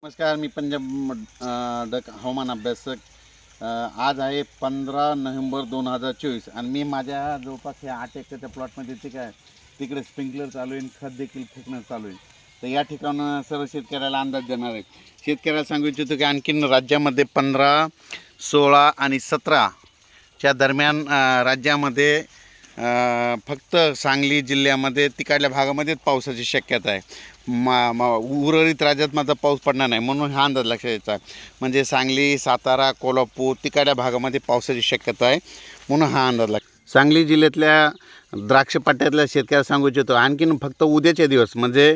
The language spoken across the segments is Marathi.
नमस्कार, मी पंजाब डक हवामान अभ्यासक. आज आहे 15 नोव्हेंबर 2024 आणि मी माझ्या जवळपास या 8 एकरच्या प्लॉटमध्ये तिकडे स्प्रिंकलर चालू आहे, खत देखील फेकणं चालू आहे. तर या ठिकाणं सर्व शेतकऱ्याला अंदाज देणार आहे. शेतकऱ्याला सांगू इच्छितो की आणखीन राज्यामध्ये 15, 16 आणि 17च्या दरम्यान राज्यामध्ये फक्त सांगली जिल्ह्यामध्ये तिकडल्या भागामध्येच पावसाची शक्यता आहे. उर्वरित राज्यात माझा पाऊस पडणार नाही, म्हणून हा अंदाज लक्षात यायचा. म्हणजे सांगली, सातारा, कोल्हापूर तिकडल्या भागामध्ये पावसाची शक्यता आहे, म्हणून हा अंदाज सांगली जिल्ह्यातल्या द्राक्ष पट्ट्यातल्या शेतकऱ्याला सांगू इच्छितो आणखीन फक्त उद्याचे दिवस म्हणजे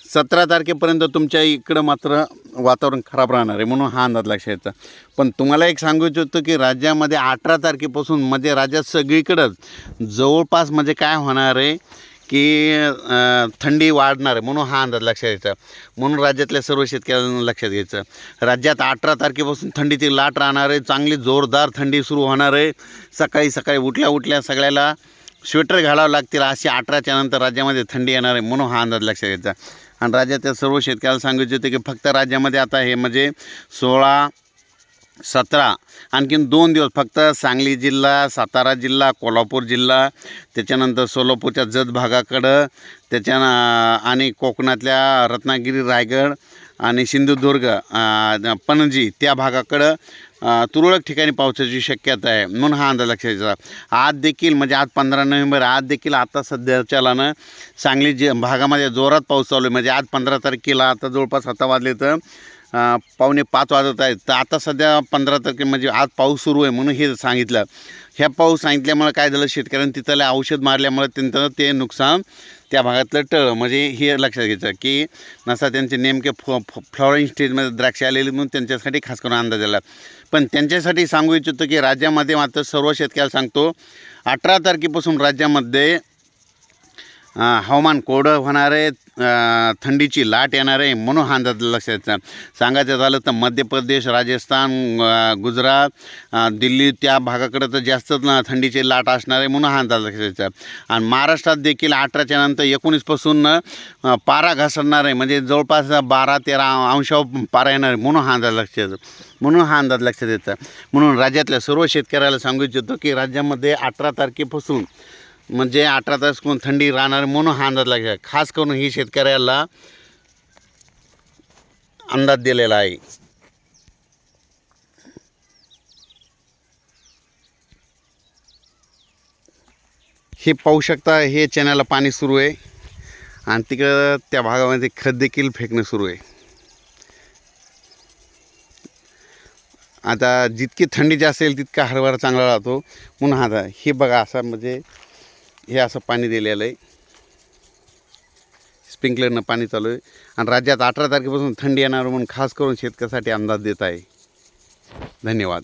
17 तारखेपर्यंत तुमच्या इकडं मात्र वातावरण खराब राहणार आहे, म्हणून हा अंदाज लक्षात यायचा. पण तुम्हाला एक सांगू इच्छितो की राज्यामध्ये 18 तारखेपासून म्हणजे राज्यात सगळीकडंच जवळपास म्हणजे काय होणार आहे की थंडी वाढणार आहे, म्हणून हा अंदाज लक्षात यायचा. म्हणून राज्यातल्या सर्व शेतकऱ्यांना लक्षात घ्यायचं, राज्यात 18 तारखेपासून थंडीची लाट राहणार आहे. चांगली जोरदार थंडी सुरू होणार आहे. सकाळी सकाळी उठल्या सगळ्याला स्वेटर घालावं लागतील. अशी 18च्या नंतर राज्यामध्ये थंडी येणार आहे, म्हणून हा अंदाज लक्षात घ्यायचा. आणि राज्यातल्या सर्व शेतकऱ्याला सांगायचे होते की फक्त राज्यामध्ये आता हे म्हणजे 16, 17 आणखीन 2 दिवस फक्त सांगली जिल्हा, सातारा जिल्हा, कोल्हापूर जिल्हा, त्याच्यानंतर सोलापूरच्या जत भागाकडं, आणि कोकणातल्या रत्नागिरी, रायगड आणि सिंधुदुर्ग, पणजी त्या भागाकडं तुरळक ठिकाणी पावसाची शक्यता आहे, म्हणून हा अंदाज लक्षात घ्यायचा. आज देखील म्हणजे आज 15 नोव्हेंबर आज देखील आता सध्याच्याला सांगली भागामध्ये जोरात पाऊस चालू आहे. म्हणजे आज 15 तारखेला आता जवळपास 7 वाजले तर 4:45 वाजत आहेत. तर आता सध्या 15 तारखे म्हणजे आज पाऊस सुरू आहे, म्हणून हे सांगितलं. ह्या पाऊस सांगितल्यामुळे काय झालं, शेतकऱ्यांनी तिथलं औषध मारल्यामुळे त्यांचं ते नुकसान त्या भागातलं टळलं. म्हणजे हे लक्षात घ्यायचं की नसा त्यांचे नेमके फ्लॉवरिंग स्टेजमध्ये द्राक्ष आलेली, म्हणून त्यांच्यासाठी खास करून अंदाज आला. पण त्यांच्यासाठी सांगू इच्छितो की राज्यामध्ये मात्र सर्व शेतकऱ्याला सांगतो 18 तारखेपासून राज्यामध्ये हवामान कोरडं होणार आहे, थंडीची लाट येणार आहे, म्हणून हा अंदाज लक्षात सांगायचं झालं तर मध्य प्रदेश, राजस्थान, गुजरात, दिल्ली त्या भागाकडं तर जास्तच थंडीची लाट असणार आहे, म्हणून हा अंदाज लक्षात. आणि महाराष्ट्रात देखील 18च्या नंतर 19पासून पारा घसरणार आहे, म्हणजे जवळपास 12-13 अंशावर पारा येणार आहे, म्हणून हा अंदाज लक्षात येतं. म्हणून राज्यातल्या सर्व शेतकऱ्याला सांगू इच्छितो की राज्यामध्ये 18 तारखेपासून म्हणजे 18 तारखेपासून थंडी राहणार, म्हणून हा अंदाज लागला. खास करून ही शेतकऱ्याला अंदाज दिलेला आहे. हे पाहू शकता, हे चॅनलला पाणी सुरू आहे आणि तिकडं त्या भागामध्ये खत देखील फेकणं सुरू आहे. आता जितकी थंडी जास्त असेल तितका हरभरा चांगला राहतो, म्हणून हा हे बघा असं म्हणजे हे असं पाणी दिलेलं आहे, स्प्रिंकलरनं पाणी चालू आहे. आणि राज्यात 18 तारखेपासून थंडी येणार, म्हणून खास करून शेतकऱ्यासाठी अंदाज देत आहे. धन्यवाद.